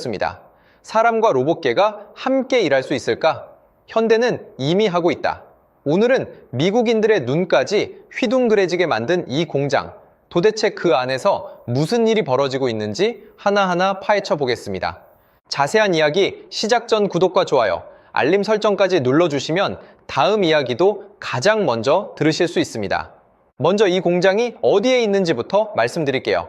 습니다. 사람과 로봇계가 함께 일할 수 있을까? 현대는 이미 하고 있다. 오늘은 미국인들의 눈까지 휘둥그레지게 만든 이 공장, 도대체 그 안에서 무슨 일이 벌어지고 있는지 하나하나 파헤쳐 보겠습니다. 자세한 이야기 시작 전 구독과 좋아요, 알림 설정까지 눌러주시면 다음 이야기도 가장 먼저 들으실 수 있습니다. 먼저 이 공장이 어디에 있는지부터 말씀드릴게요.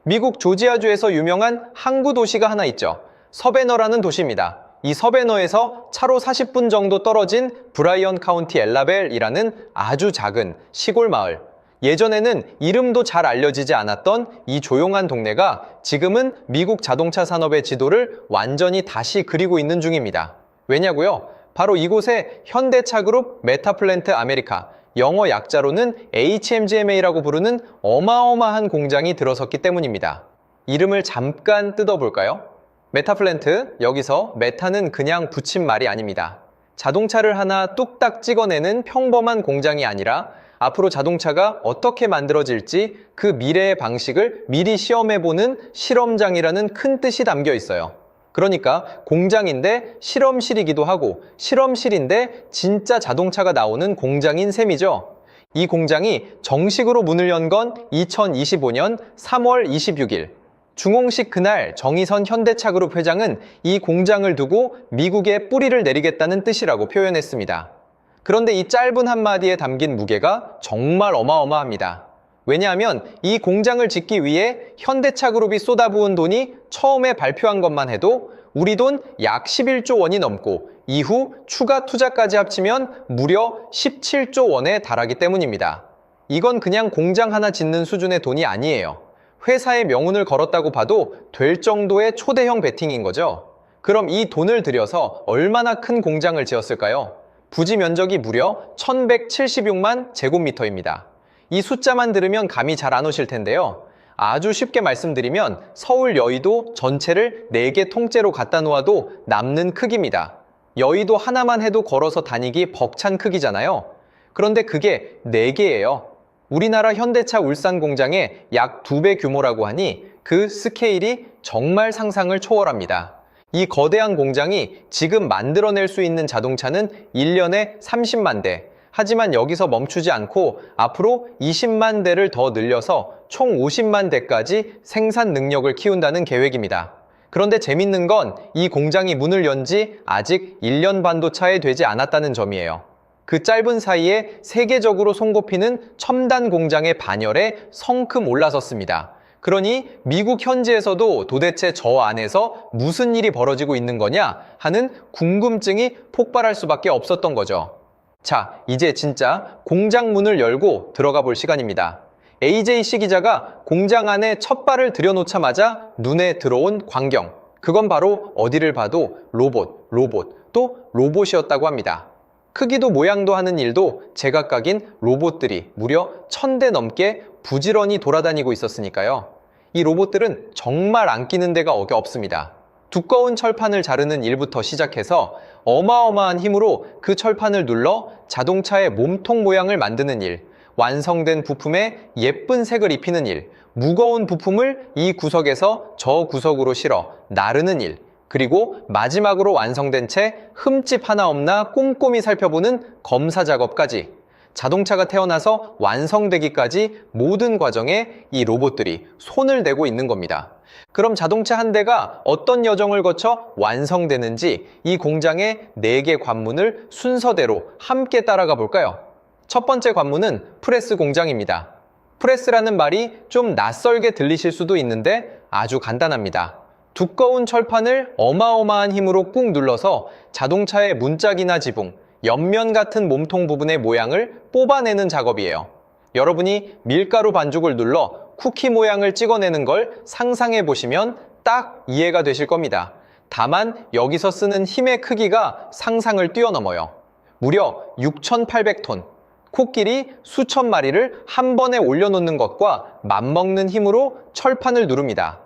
미국 조지아주에서 유명한 항구 도시가 하나 있죠. 서베너라는 도시입니다. 이 서베너에서 차로 40분 정도 떨어진 브라이언 카운티 엘라벨이라는 아주 작은 시골 마을. 예전에는 이름도 잘 알려지지 않았던 이 조용한 동네가 지금은 미국 자동차 산업의 지도를 완전히 다시 그리고 있는 중입니다. 왜냐고요? 바로 이곳에 현대차 그룹 메타플랜트 아메리카, 영어 약자로는 HMGMA라고 부르는 어마어마한 공장이 들어섰기 때문입니다. 이름을 잠깐 뜯어볼까요? 메타플랜트, 여기서 메타는 그냥 붙인 말이 아닙니다. 자동차를 하나 뚝딱 찍어내는 평범한 공장이 아니라 앞으로 자동차가 어떻게 만들어질지 그 미래의 방식을 미리 시험해보는 실험장이라는 큰 뜻이 담겨 있어요. 그러니까 공장인데 실험실이기도 하고 실험실인데 진짜 자동차가 나오는 공장인 셈이죠. 이 공장이 정식으로 문을 연 건 2025년 3월 26일. 중홍식 그날 정의선 현대차그룹 회장은 이 공장을 두고 미국에 뿌리를 내리겠다는 뜻이라고 표현했습니다. 그런데 이 짧은 한마디에 담긴 무게가 정말 어마어마합니다. 왜냐하면 이 공장을 짓기 위해 현대차그룹이 쏟아부은 돈이 처음에 발표한 것만 해도 우리 돈 약 11조 원이 넘고 이후 추가 투자까지 합치면 무려 17조 원에 달하기 때문입니다. 이건 그냥 공장 하나 짓는 수준의 돈이 아니에요. 회사의 명운을 걸었다고 봐도 될 정도의 초대형 베팅인 거죠. 그럼 이 돈을 들여서 얼마나 큰 공장을 지었을까요? 부지 면적이 무려 1176만 제곱미터입니다. 이 숫자만 들으면 감이 잘 안 오실 텐데요. 아주 쉽게 말씀드리면 서울 여의도 전체를 4개 통째로 갖다 놓아도 남는 크기입니다. 여의도 하나만 해도 걸어서 다니기 벅찬 크기잖아요. 그런데 그게 4개예요. 우리나라 현대차 울산 공장의 약 2배 규모라고 하니 그 스케일이 정말 상상을 초월합니다. 이 거대한 공장이 지금 만들어낼 수 있는 자동차는 1년에 30만 대. 하지만 여기서 멈추지 않고 앞으로 20만 대를 더 늘려서 총 50만 대까지 생산 능력을 키운다는 계획입니다. 그런데 재밌는 건 이 공장이 문을 연 지 아직 1년 반도 차에 되지 않았다는 점이에요. 그 짧은 사이에 세계적으로 손꼽히는 첨단 공장의 반열에 성큼 올라섰습니다. 그러니 미국 현지에서도 도대체 저 안에서 무슨 일이 벌어지고 있는 거냐 하는 궁금증이 폭발할 수밖에 없었던 거죠. 자, 이제 진짜 공장 문을 열고 들어가 볼 시간입니다. AJC 기자가 공장 안에 첫 발을 들여놓자마자 눈에 들어온 광경. 그건 바로 어디를 봐도 로봇, 또 로봇이었다고 합니다. 크기도 모양도 하는 일도 제각각인 로봇들이 무려 1000대 넘게 부지런히 돌아다니고 있었으니까요. 이 로봇들은 정말 안 끼는 데가 없습니다. 두꺼운 철판을 자르는 일부터 시작해서 어마어마한 힘으로 그 철판을 눌러 자동차의 몸통 모양을 만드는 일, 완성된 부품에 예쁜 색을 입히는 일, 무거운 부품을 이 구석에서 저 구석으로 실어 나르는 일, 그리고 마지막으로 완성된 채 흠집 하나 없나 꼼꼼히 살펴보는 검사 작업까지, 자동차가 태어나서 완성되기까지 모든 과정에 이 로봇들이 손을 대고 있는 겁니다. 그럼 자동차 한 대가 어떤 여정을 거쳐 완성되는지 이 공장의 4개 관문을 순서대로 함께 따라가 볼까요? 첫 번째 관문은 프레스 공장입니다. 프레스라는 말이 좀 낯설게 들리실 수도 있는데 아주 간단합니다. 두꺼운 철판을 어마어마한 힘으로 꾹 눌러서 자동차의 문짝이나 지붕, 옆면 같은 몸통 부분의 모양을 뽑아내는 작업이에요. 여러분이 밀가루 반죽을 눌러 쿠키 모양을 찍어내는 걸 상상해 보시면 딱 이해가 되실 겁니다. 다만 여기서 쓰는 힘의 크기가 상상을 뛰어넘어요. 무려 6,800톤. 코끼리 수천 마리를 한 번에 올려놓는 것과 맞먹는 힘으로 철판을 누릅니다.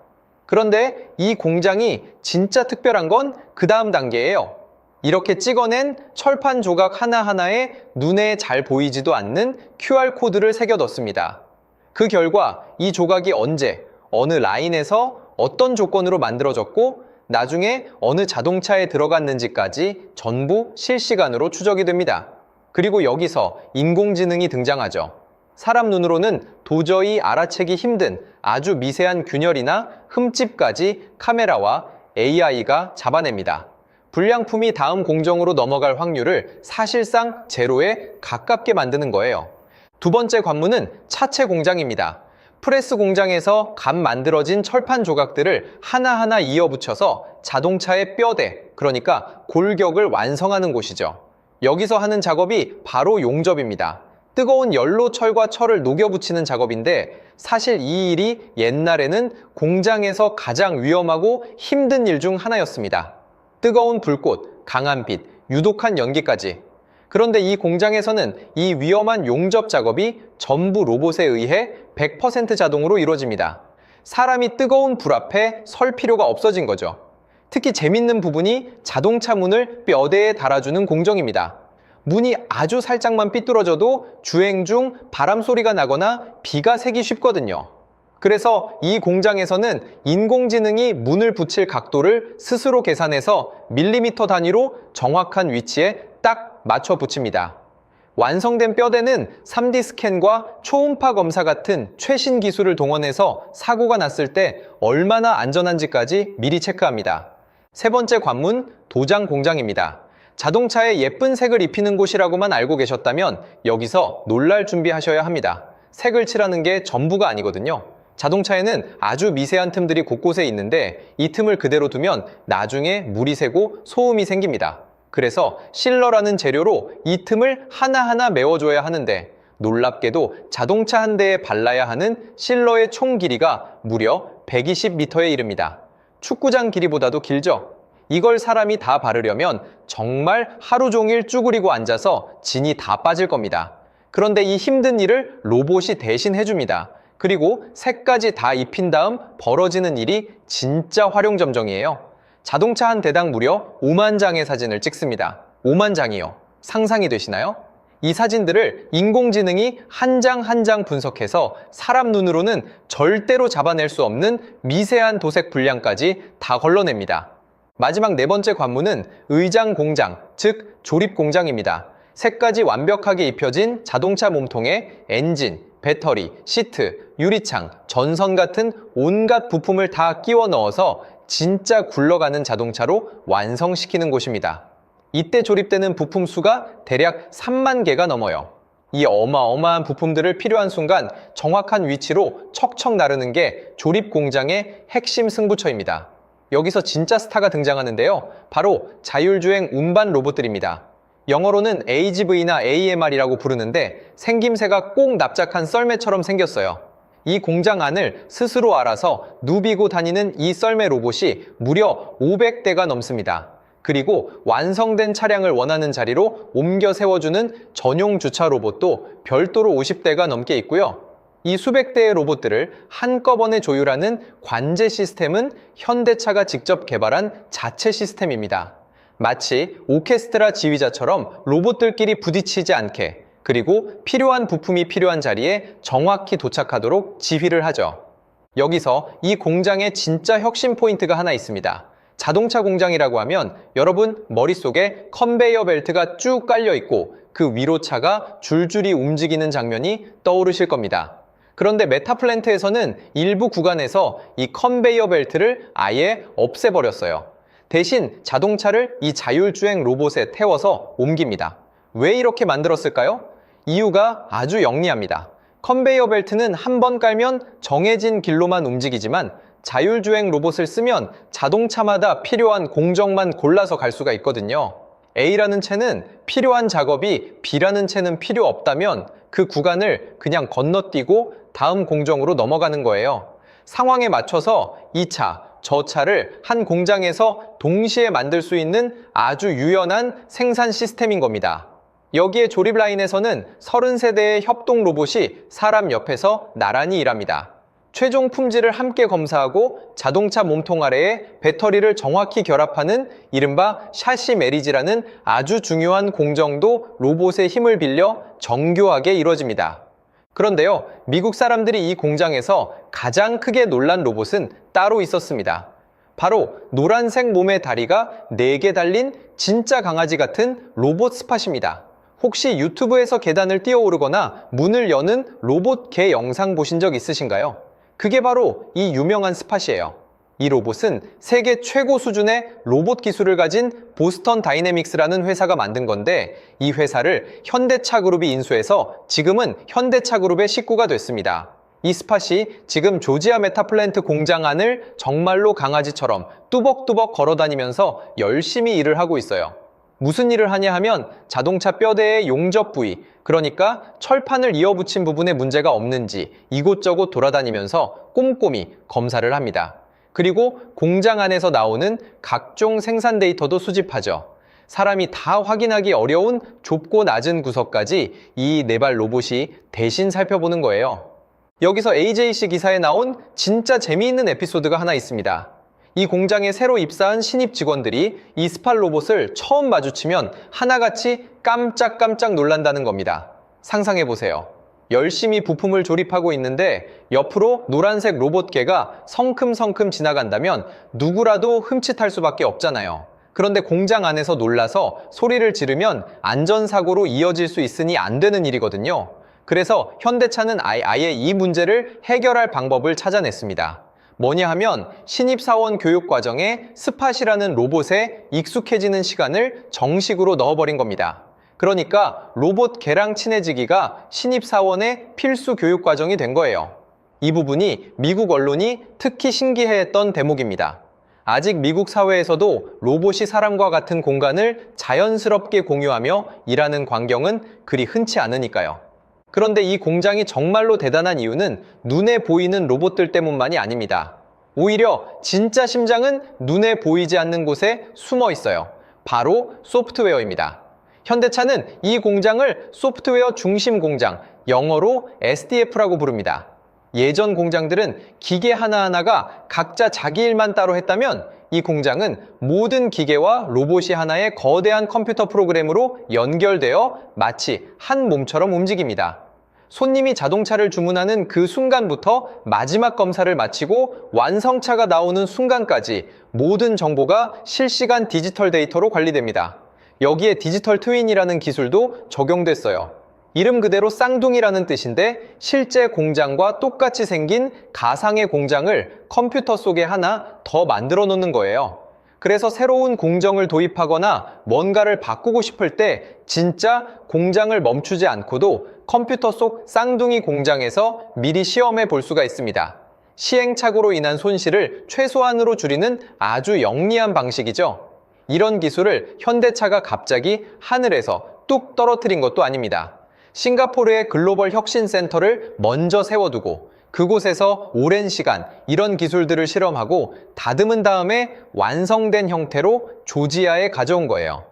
그런데 이 공장이 진짜 특별한 건 그 다음 단계예요. 이렇게 찍어낸 철판 조각 하나하나에 눈에 잘 보이지도 않는 QR코드를 새겨 넣습니다. 그 결과 이 조각이 언제, 어느 라인에서 어떤 조건으로 만들어졌고 나중에 어느 자동차에 들어갔는지까지 전부 실시간으로 추적이 됩니다. 그리고 여기서 인공지능이 등장하죠. 사람 눈으로는 도저히 알아채기 힘든 아주 미세한 균열이나 흠집까지 카메라와 AI가 잡아냅니다. 불량품이 다음 공정으로 넘어갈 확률을 사실상 제로에 가깝게 만드는 거예요. 두 번째 관문은 차체 공장입니다. 프레스 공장에서 갓 만들어진 철판 조각들을 하나하나 이어붙여서 자동차의 뼈대, 그러니까 골격을 완성하는 곳이죠. 여기서 하는 작업이 바로 용접입니다. 뜨거운 열로 철과 철을 녹여 붙이는 작업인데 사실 이 일이 옛날에는 공장에서 가장 위험하고 힘든 일 중 하나였습니다. 뜨거운 불꽃, 강한 빛, 유독한 연기까지. 그런데 이 공장에서는 이 위험한 용접 작업이 전부 로봇에 의해 100% 자동으로 이루어집니다. 사람이 뜨거운 불 앞에 설 필요가 없어진 거죠. 특히 재밌는 부분이 자동차 문을 뼈대에 달아주는 공정입니다. 문이 아주 살짝만 삐뚤어져도 주행 중 바람 소리가 나거나 비가 새기 쉽거든요. 그래서 이 공장에서는 인공지능이 문을 붙일 각도를 스스로 계산해서 밀리미터 단위로 정확한 위치에 딱 맞춰 붙입니다. 완성된 뼈대는 3D 스캔과 초음파 검사 같은 최신 기술을 동원해서 사고가 났을 때 얼마나 안전한지까지 미리 체크합니다. 세 번째 관문, 도장 공장입니다. 자동차에 예쁜 색을 입히는 곳이라고만 알고 계셨다면 여기서 놀랄 준비하셔야 합니다. 색을 칠하는 게 전부가 아니거든요. 자동차에는 아주 미세한 틈들이 곳곳에 있는데 이 틈을 그대로 두면 나중에 물이 새고 소음이 생깁니다. 그래서 실러라는 재료로 이 틈을 하나하나 메워줘야 하는데 놀랍게도 자동차 한 대에 발라야 하는 실러의 총 길이가 무려 120m에 이릅니다. 축구장 길이보다도 길죠? 이걸 사람이 다 바르려면 정말 하루 종일 쭈그리고 앉아서 진이 다 빠질 겁니다. 그런데 이 힘든 일을 로봇이 대신 해줍니다. 그리고 색까지 다 입힌 다음 벌어지는 일이 진짜 활용점정이에요. 자동차 한 대당 무려 5만 장의 사진을 찍습니다. 5만 장이요. 상상이 되시나요? 이 사진들을 인공지능이 한 장 한 장 분석해서 사람 눈으로는 절대로 잡아낼 수 없는 미세한 도색 분량까지 다 걸러냅니다. 마지막 네 번째 관문은 의장 공장, 즉 조립 공장입니다. 색까지 완벽하게 입혀진 자동차 몸통에 엔진, 배터리, 시트, 유리창, 전선 같은 온갖 부품을 다 끼워 넣어서 진짜 굴러가는 자동차로 완성시키는 곳입니다. 이때 조립되는 부품 수가 대략 3만 개가 넘어요. 이 어마어마한 부품들을 필요한 순간 정확한 위치로 척척 나르는 게 조립 공장의 핵심 승부처입니다. 여기서 진짜 스타가 등장하는데요. 바로 자율주행 운반 로봇들입니다. 영어로는 AGV나 AMR이라고 부르는데 생김새가 꼭 납작한 썰매처럼 생겼어요. 이 공장 안을 스스로 알아서 누비고 다니는 이 썰매 로봇이 무려 500대가 넘습니다. 그리고 완성된 차량을 원하는 자리로 옮겨 세워주는 전용 주차 로봇도 별도로 50대가 넘게 있고요. 이 수백 대의 로봇들을 한꺼번에 조율하는 관제 시스템은 현대차가 직접 개발한 자체 시스템입니다. 마치 오케스트라 지휘자처럼 로봇들끼리 부딪히지 않게, 그리고 필요한 부품이 필요한 자리에 정확히 도착하도록 지휘를 하죠. 여기서 이 공장의 진짜 혁신 포인트가 하나 있습니다. 자동차 공장이라고 하면 여러분 머릿속에 컨베이어 벨트가 쭉 깔려 있고 그 위로 차가 줄줄이 움직이는 장면이 떠오르실 겁니다. 그런데 메타플랜트에서는 일부 구간에서 이 컨베이어 벨트를 아예 없애버렸어요. 대신 자동차를 이 자율주행 로봇에 태워서 옮깁니다. 왜 이렇게 만들었을까요? 이유가 아주 영리합니다. 컨베이어 벨트는 한 번 깔면 정해진 길로만 움직이지만 자율주행 로봇을 쓰면 자동차마다 필요한 공정만 골라서 갈 수가 있거든요. A라는 채는 필요한 작업이 B라는 채는 필요 없다면 그 구간을 그냥 건너뛰고 다음 공정으로 넘어가는 거예요. 상황에 맞춰서 이 차, 저 차를 한 공장에서 동시에 만들 수 있는 아주 유연한 생산 시스템인 겁니다. 여기에 조립 라인에서는 30세대의 협동 로봇이 사람 옆에서 나란히 일합니다. 최종 품질을 함께 검사하고 자동차 몸통 아래에 배터리를 정확히 결합하는 이른바 샤시 매리지라는 아주 중요한 공정도 로봇의 힘을 빌려 정교하게 이루어집니다. 그런데요, 미국 사람들이 이 공장에서 가장 크게 놀란 로봇은 따로 있었습니다. 바로 노란색 몸의 다리가 4개 달린 진짜 강아지 같은 로봇 스팟입니다. 혹시 유튜브에서 계단을 뛰어오르거나 문을 여는 로봇 개 영상 보신 적 있으신가요? 그게 바로 이 유명한 스팟이에요. 이 로봇은 세계 최고 수준의 로봇 기술을 가진 보스턴 다이내믹스라는 회사가 만든 건데, 이 회사를 현대차 그룹이 인수해서 지금은 현대차 그룹의 식구가 됐습니다. 이 스팟이 지금 조지아 메타플랜트 공장 안을 정말로 강아지처럼 뚜벅뚜벅 걸어다니면서 열심히 일을 하고 있어요. 무슨 일을 하냐 하면 자동차 뼈대의 용접 부위, 그러니까 철판을 이어붙인 부분에 문제가 없는지 이곳저곳 돌아다니면서 꼼꼼히 검사를 합니다. 그리고 공장 안에서 나오는 각종 생산 데이터도 수집하죠. 사람이 다 확인하기 어려운 좁고 낮은 구석까지 이 4발 로봇이 대신 살펴보는 거예요. 여기서 AJC 기사에 나온 진짜 재미있는 에피소드가 하나 있습니다. 이 공장에 새로 입사한 신입 직원들이 이 스팟 로봇을 처음 마주치면 하나같이 깜짝깜짝 놀란다는 겁니다. 상상해보세요. 열심히 부품을 조립하고 있는데 옆으로 노란색 로봇 개가 성큼성큼 지나간다면 누구라도 흠칫할 수밖에 없잖아요. 그런데 공장 안에서 놀라서 소리를 지르면 안전사고로 이어질 수 있으니 안 되는 일이거든요. 그래서 현대차는 아예 이 문제를 해결할 방법을 찾아냈습니다. 뭐냐 하면 신입사원 교육 과정에 스팟이라는 로봇에 익숙해지는 시간을 정식으로 넣어버린 겁니다. 그러니까 로봇 개랑 친해지기가 신입사원의 필수 교육 과정이 된 거예요. 이 부분이 미국 언론이 특히 신기해했던 대목입니다. 아직 미국 사회에서도 로봇이 사람과 같은 공간을 자연스럽게 공유하며 일하는 광경은 그리 흔치 않으니까요. 그런데 이 공장이 정말로 대단한 이유는 눈에 보이는 로봇들 때문만이 아닙니다. 오히려 진짜 심장은 눈에 보이지 않는 곳에 숨어 있어요. 바로 소프트웨어입니다. 현대차는 이 공장을 소프트웨어 중심 공장, 영어로 SDF라고 부릅니다. 예전 공장들은 기계 하나하나가 각자 자기 일만 따로 했다면 이 공장은 모든 기계와 로봇이 하나의 거대한 컴퓨터 프로그램으로 연결되어 마치 한 몸처럼 움직입니다. 손님이 자동차를 주문하는 그 순간부터 마지막 검사를 마치고 완성차가 나오는 순간까지 모든 정보가 실시간 디지털 데이터로 관리됩니다. 여기에 디지털 트윈이라는 기술도 적용됐어요. 이름 그대로 쌍둥이라는 뜻인데 실제 공장과 똑같이 생긴 가상의 공장을 컴퓨터 속에 하나 더 만들어 놓는 거예요. 그래서 새로운 공정을 도입하거나 뭔가를 바꾸고 싶을 때 진짜 공장을 멈추지 않고도 컴퓨터 속 쌍둥이 공장에서 미리 시험해 볼 수가 있습니다. 시행착오로 인한 손실을 최소한으로 줄이는 아주 영리한 방식이죠. 이런 기술을 현대차가 갑자기 하늘에서 뚝 떨어뜨린 것도 아닙니다. 싱가포르의 글로벌 혁신센터를 먼저 세워두고 그곳에서 오랜 시간 이런 기술들을 실험하고 다듬은 다음에 완성된 형태로 조지아에 가져온 거예요.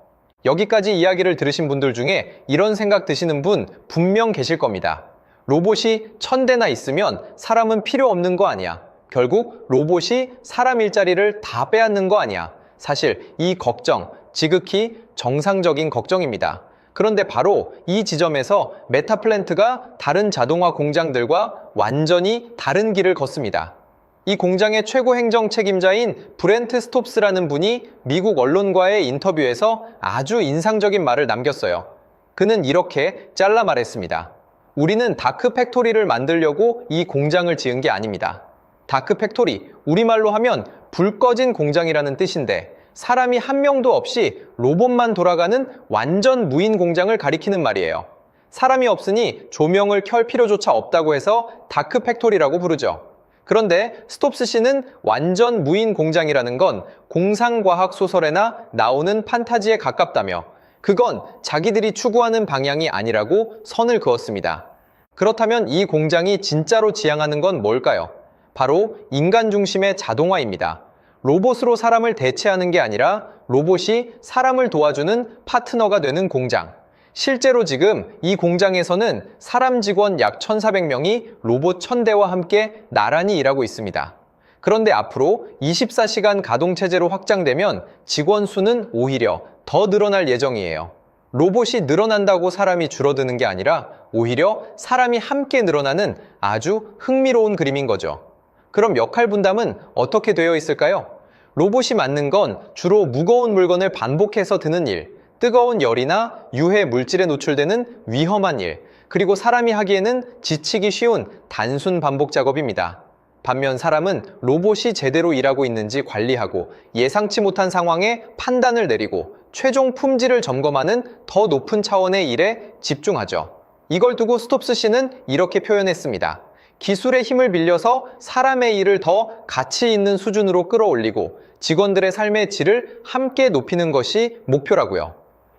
여기까지 이야기를 들으신 분들 중에 이런 생각 드시는 분 분명 계실 겁니다. 로봇이 1000대나 있으면 사람은 필요 없는 거 아니야. 결국 로봇이 사람 일자리를 다 빼앗는 거 아니야. 사실 이 걱정, 지극히 정상적인 걱정입니다. 그런데 바로 이 지점에서 메타플랜트가 다른 자동화 공장들과 완전히 다른 길을 걷습니다. 이 공장의 최고 행정 책임자인 브렌트 스톱스라는 분이 미국 언론과의 인터뷰에서 아주 인상적인 말을 남겼어요. 그는 이렇게 잘라 말했습니다. 우리는 다크 팩토리를 만들려고 이 공장을 지은 게 아닙니다. 다크 팩토리, 우리말로 하면 불 꺼진 공장이라는 뜻인데 사람이 한 명도 없이 로봇만 돌아가는 완전 무인 공장을 가리키는 말이에요. 사람이 없으니 조명을 켤 필요조차 없다고 해서 다크 팩토리라고 부르죠. 그런데 스톱스 씨는 완전 무인 공장이라는 건 공상과학 소설에나 나오는 판타지에 가깝다며 그건 자기들이 추구하는 방향이 아니라고 선을 그었습니다. 그렇다면 이 공장이 진짜로 지향하는 건 뭘까요? 바로 인간 중심의 자동화입니다. 로봇으로 사람을 대체하는 게 아니라 로봇이 사람을 도와주는 파트너가 되는 공장. 실제로 지금 이 공장에서는 사람 직원 약 1400명이 로봇 1000대와 함께 나란히 일하고 있습니다. 그런데 앞으로 24시간 가동체제로 확장되면 직원 수는 오히려 더 늘어날 예정이에요. 로봇이 늘어난다고 사람이 줄어드는 게 아니라 오히려 사람이 함께 늘어나는 아주 흥미로운 그림인 거죠. 그럼 역할 분담은 어떻게 되어 있을까요? 로봇이 맡는 건 주로 무거운 물건을 반복해서 드는 일, 뜨거운 열이나 유해 물질에 노출되는 위험한 일, 그리고 사람이 하기에는 지치기 쉬운 단순 반복 작업입니다. 반면 사람은 로봇이 제대로 일하고 있는지 관리하고 예상치 못한 상황에 판단을 내리고 최종 품질을 점검하는 더 높은 차원의 일에 집중하죠. 이걸 두고 스톱스 씨는 이렇게 표현했습니다. 기술의 힘을 빌려서 사람의 일을 더 가치 있는 수준으로 끌어올리고 직원들의 삶의 질을 함께 높이는 것이 목표라고요.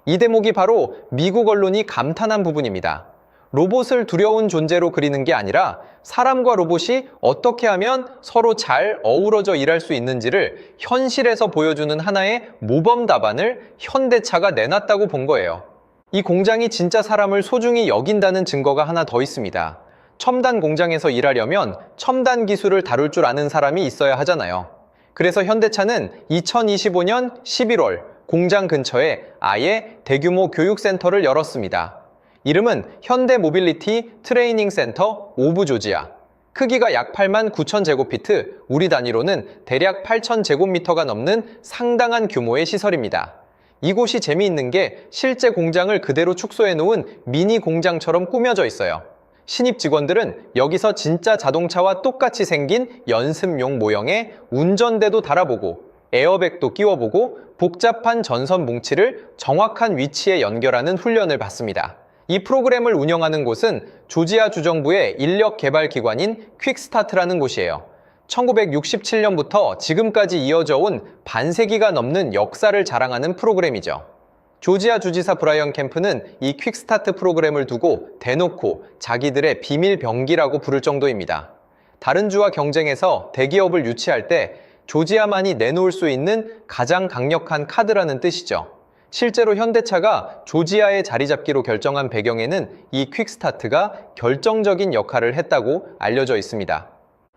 이 대목이 바로 미국 언론이 감탄한 부분입니다. 로봇을 두려운 존재로 그리는 게 아니라 사람과 로봇이 어떻게 하면 서로 잘 어우러져 일할 수 있는지를 현실에서 보여주는 하나의 모범 답안을 현대차가 내놨다고 본 거예요. 이 공장이 진짜 사람을 소중히 여긴다는 증거가 하나 더 있습니다. 첨단 공장에서 일하려면 첨단 기술을 다룰 줄 아는 사람이 있어야 하잖아요. 그래서 현대차는 2025년 11월 공장 근처에 아예 대규모 교육센터를 열었습니다. 이름은 현대 모빌리티 트레이닝 센터 오브 조지아. 크기가 약 8만 9천 제곱피트, 우리 단위로는 대략 8천 제곱미터가 넘는 상당한 규모의 시설입니다. 이곳이 재미있는 게 실제 공장을 그대로 축소해 놓은 미니 공장처럼 꾸며져 있어요. 신입 직원들은 여기서 진짜 자동차와 똑같이 생긴 연습용 모형에 운전대도 달아보고 에어백도 끼워보고 복잡한 전선 뭉치를 정확한 위치에 연결하는 훈련을 받습니다. 이 프로그램을 운영하는 곳은 조지아 주정부의 인력 개발 기관인 퀵스타트라는 곳이에요. 1967년부터 지금까지 이어져 온 반세기가 넘는 역사를 자랑하는 프로그램이죠. 조지아 주지사 브라이언 캠프는 이 퀵스타트 프로그램을 두고 대놓고 자기들의 비밀 병기라고 부를 정도입니다. 다른 주와 경쟁해서 대기업을 유치할 때 조지아만이 내놓을 수 있는 가장 강력한 카드라는 뜻이죠. 실제로 현대차가 조지아에 자리 잡기로 결정한 배경에는 이 퀵스타트가 결정적인 역할을 했다고 알려져 있습니다.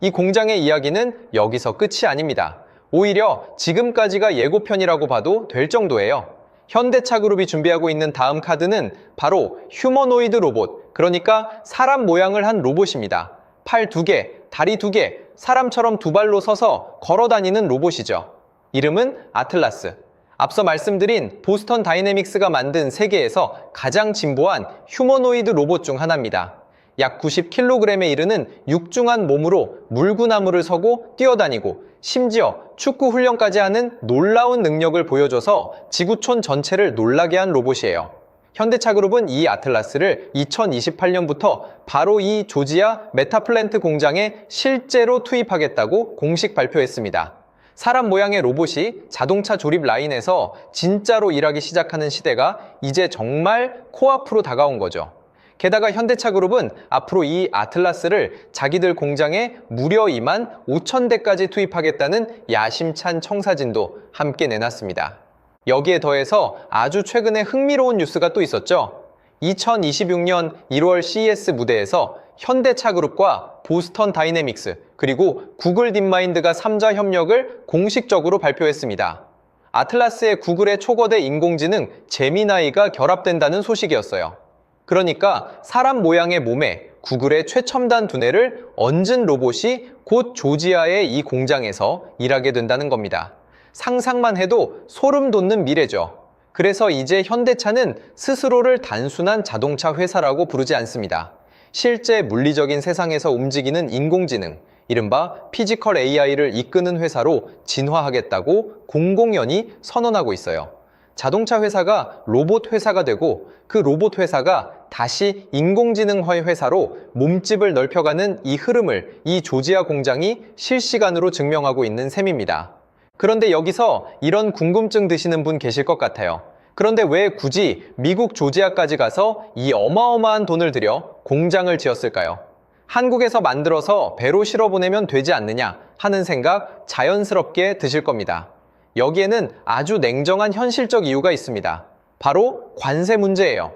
이 공장의 이야기는 여기서 끝이 아닙니다. 오히려 지금까지가 예고편이라고 봐도 될 정도예요. 현대차 그룹이 준비하고 있는 다음 카드는 바로 휴머노이드 로봇, 그러니까 사람 모양을 한 로봇입니다. 팔 2개, 다리 2개, 사람처럼 2발로 서서 걸어 다니는 로봇이죠. 이름은 아틀라스. 앞서 말씀드린 보스턴 다이내믹스가 만든 세계에서 가장 진보한 휴머노이드 로봇 중 하나입니다. 약 90kg에 이르는 육중한 몸으로 물구나무를 서고 뛰어다니고 심지어 축구 훈련까지 하는 놀라운 능력을 보여줘서 지구촌 전체를 놀라게 한 로봇이에요. 현대차그룹은 이 아틀라스를 2028년부터 바로 이 조지아 메타플랜트 공장에 실제로 투입하겠다고 공식 발표했습니다. 사람 모양의 로봇이 자동차 조립 라인에서 진짜로 일하기 시작하는 시대가 이제 정말 코앞으로 다가온 거죠. 게다가 현대차그룹은 앞으로 이 아틀라스를 자기들 공장에 무려 2만 5천 대까지 투입하겠다는 야심찬 청사진도 함께 내놨습니다. 여기에 더해서 아주 최근에 흥미로운 뉴스가 또 있었죠. 2026년 1월 CES 무대에서 현대차그룹과 보스턴 다이내믹스 그리고 구글 딥마인드가 3자 협력을 공식적으로 발표했습니다. 아틀라스의 구글의 초거대 인공지능 제미나이가 결합된다는 소식이었어요. 그러니까 사람 모양의 몸에 구글의 최첨단 두뇌를 얹은 로봇이 곧 조지아의 이 공장에서 일하게 된다는 겁니다. 상상만 해도 소름 돋는 미래죠. 그래서 이제 현대차는 스스로를 단순한 자동차 회사라고 부르지 않습니다. 실제 물리적인 세상에서 움직이는 인공지능, 이른바 피지컬 AI를 이끄는 회사로 진화하겠다고 공공연히 선언하고 있어요. 자동차 회사가 로봇 회사가 되고 그 로봇 회사가 다시 인공지능화의 회사로 몸집을 넓혀가는 이 흐름을 이 조지아 공장이 실시간으로 증명하고 있는 셈입니다. 그런데 여기서 이런 궁금증 드시는 분 계실 것 같아요. 그런데 왜 굳이 미국 조지아까지 가서 이 어마어마한 돈을 들여 공장을 지었을까요? 한국에서 만들어서 배로 실어 보내면 되지 않느냐 하는 생각 자연스럽게 드실 겁니다. 여기에는 아주 냉정한 현실적 이유가 있습니다. 바로 관세 문제예요.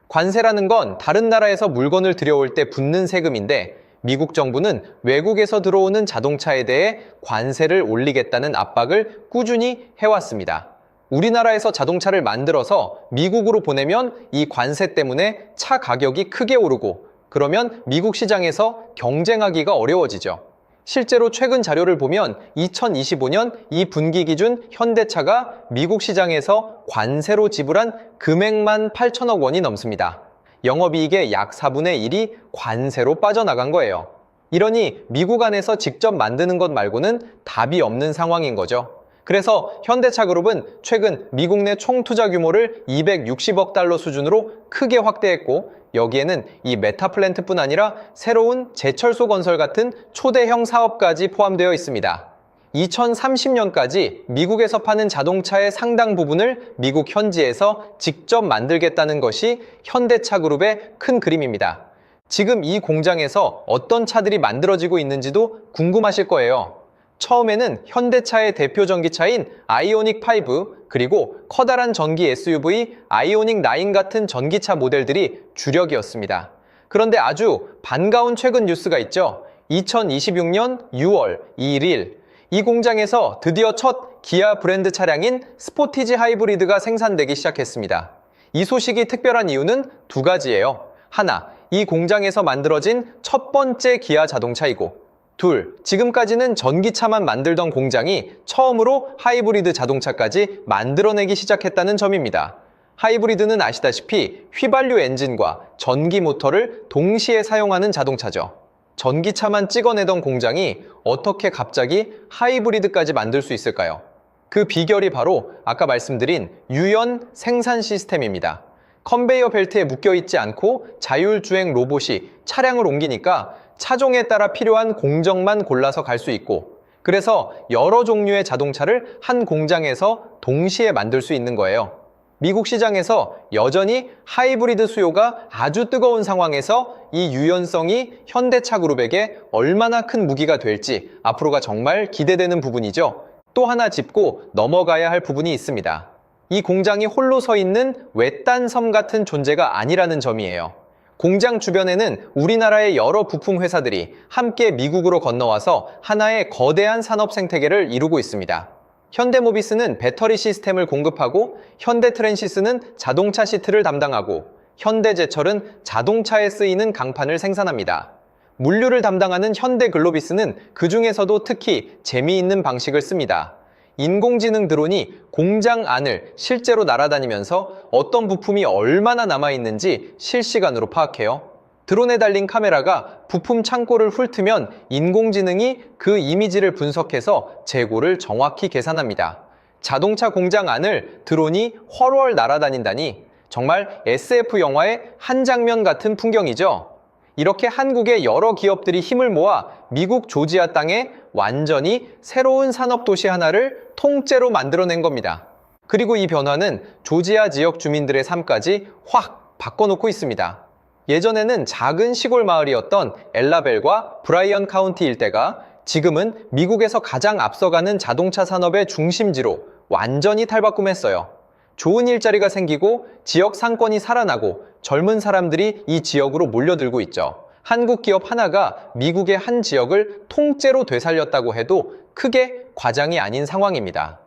관세라는 건 다른 나라에서 물건을 들여올 때 붙는 세금인데 미국 정부는 외국에서 들어오는 자동차에 대해 관세를 올리겠다는 압박을 꾸준히 해왔습니다. 우리나라에서 자동차를 만들어서 미국으로 보내면 이 관세 때문에 차 가격이 크게 오르고 그러면 미국 시장에서 경쟁하기가 어려워지죠. 실제로 최근 자료를 보면 2025년 이 분기 기준 현대차가 미국 시장에서 관세로 지불한 금액만 8천억 원이 넘습니다. 영업이익의 약 4분의 1이 관세로 빠져나간 거예요. 이러니 미국 안에서 직접 만드는 것 말고는 답이 없는 상황인 거죠. 그래서 현대차그룹은 최근 미국 내 총투자 규모를 260억 달러 수준으로 크게 확대했고, 여기에는 이 메타플랜트뿐 아니라 새로운 제철소 건설 같은 초대형 사업까지 포함되어 있습니다. 2030년까지 미국에서 파는 자동차의 상당 부분을 미국 현지에서 직접 만들겠다는 것이 현대차그룹의 큰 그림입니다. 지금 이 공장에서 어떤 차들이 만들어지고 있는지도 궁금하실 거예요. 처음에는 현대차의 대표 전기차인 아이오닉5, 그리고 커다란 전기 SUV 아이오닉9 같은 전기차 모델들이 주력이었습니다. 그런데 아주 반가운 최근 뉴스가 있죠. 2026년 6월 1일 이 공장에서 드디어 첫 기아 브랜드 차량인 스포티지 하이브리드가 생산되기 시작했습니다. 이 소식이 특별한 이유는 두 가지예요. 하나, 이 공장에서 만들어진 첫 번째 기아 자동차이고, 둘, 지금까지는 전기차만 만들던 공장이 처음으로 하이브리드 자동차까지 만들어내기 시작했다는 점입니다. 하이브리드는 아시다시피 휘발유 엔진과 전기 모터를 동시에 사용하는 자동차죠. 전기차만 찍어내던 공장이 어떻게 갑자기 하이브리드까지 만들 수 있을까요? 그 비결이 바로 아까 말씀드린 유연 생산 시스템입니다. 컨베이어 벨트에 묶여있지 않고 자율주행 로봇이 차량을 옮기니까 차종에 따라 필요한 공정만 골라서 갈 수 있고, 그래서 여러 종류의 자동차를 한 공장에서 동시에 만들 수 있는 거예요. 미국 시장에서 여전히 하이브리드 수요가 아주 뜨거운 상황에서 이 유연성이 현대차그룹에게 얼마나 큰 무기가 될지 앞으로가 정말 기대되는 부분이죠. 또 하나 짚고 넘어가야 할 부분이 있습니다. 이 공장이 홀로 서 있는 외딴 섬 같은 존재가 아니라는 점이에요. 공장 주변에는 우리나라의 여러 부품 회사들이 함께 미국으로 건너와서 하나의 거대한 산업 생태계를 이루고 있습니다. 현대모비스는 배터리 시스템을 공급하고, 현대트랜시스는 자동차 시트를 담당하고, 현대제철은 자동차에 쓰이는 강판을 생산합니다. 물류를 담당하는 현대글로비스는 그 중에서도 특히 재미있는 방식을 씁니다. 인공지능 드론이 공장 안을 실제로 날아다니면서 어떤 부품이 얼마나 남아있는지 실시간으로 파악해요. 드론에 달린 카메라가 부품 창고를 훑으면 인공지능이 그 이미지를 분석해서 재고를 정확히 계산합니다. 자동차 공장 안을 드론이 훨훨 날아다닌다니 정말 SF 영화의 한 장면 같은 풍경이죠. 이렇게 한국의 여러 기업들이 힘을 모아 미국 조지아 땅에 완전히 새로운 산업도시 하나를 통째로 만들어낸 겁니다. 그리고 이 변화는 조지아 지역 주민들의 삶까지 확 바꿔놓고 있습니다. 예전에는 작은 시골 마을이었던 엘라벨과 브라이언 카운티 일대가 지금은 미국에서 가장 앞서가는 자동차 산업의 중심지로 완전히 탈바꿈했어요. 좋은 일자리가 생기고 지역 상권이 살아나고 젊은 사람들이 이 지역으로 몰려들고 있죠. 한국 기업 하나가 미국의 한 지역을 통째로 되살렸다고 해도 크게 과장이 아닌 상황입니다.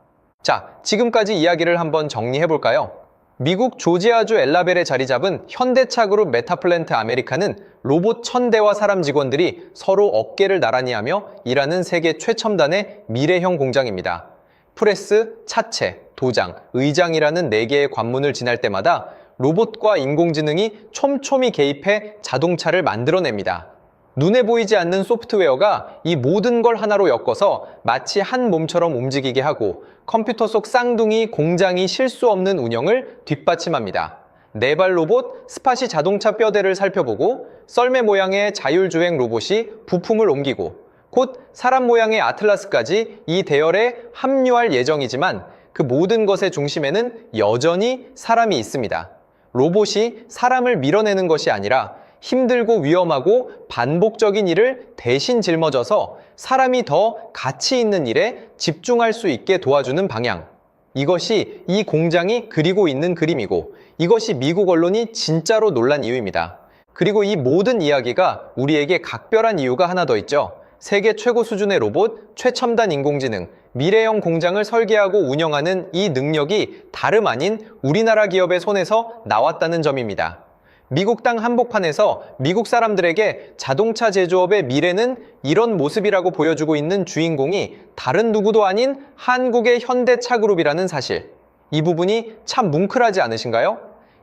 자, 지금까지 이야기를 한번 정리해볼까요? 미국 조지아주 엘라벨에 자리 잡은 현대차그룹 메타플랜트 아메리카는 로봇 1000대와 사람 직원들이 서로 어깨를 나란히 하며 일하는 세계 최첨단의 미래형 공장입니다. 프레스, 차체, 도장, 의장이라는 4개의 관문을 지날 때마다 로봇과 인공지능이 촘촘히 개입해 자동차를 만들어냅니다. 눈에 보이지 않는 소프트웨어가 이 모든 걸 하나로 엮어서 마치 한 몸처럼 움직이게 하고, 컴퓨터 속 쌍둥이 공장이 실수 없는 운영을 뒷받침합니다. 네발 로봇 스팟이 자동차 뼈대를 살펴보고, 썰매 모양의 자율주행 로봇이 부품을 옮기고, 곧 사람 모양의 아틀라스까지 이 대열에 합류할 예정이지만, 그 모든 것의 중심에는 여전히 사람이 있습니다. 로봇이 사람을 밀어내는 것이 아니라 힘들고 위험하고 반복적인 일을 대신 짊어져서 사람이 더 가치 있는 일에 집중할 수 있게 도와주는 방향. 이것이 이 공장이 그리고 있는 그림이고, 이것이 미국 언론이 진짜로 놀란 이유입니다. 그리고 이 모든 이야기가 우리에게 각별한 이유가 하나 더 있죠. 세계 최고 수준의 로봇, 최첨단 인공지능, 미래형 공장을 설계하고 운영하는 이 능력이 다름 아닌 우리나라 기업의 손에서 나왔다는 점입니다. 미국 땅 한복판에서 미국 사람들에게 자동차 제조업의 미래는 이런 모습이라고 보여주고 있는 주인공이 다른 누구도 아닌 한국의 현대차그룹이라는 사실. 이 부분이 참 뭉클하지 않으신가요?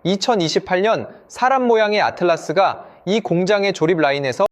2028년 사람 모양의 아틀라스가 이 공장의 조립 라인에서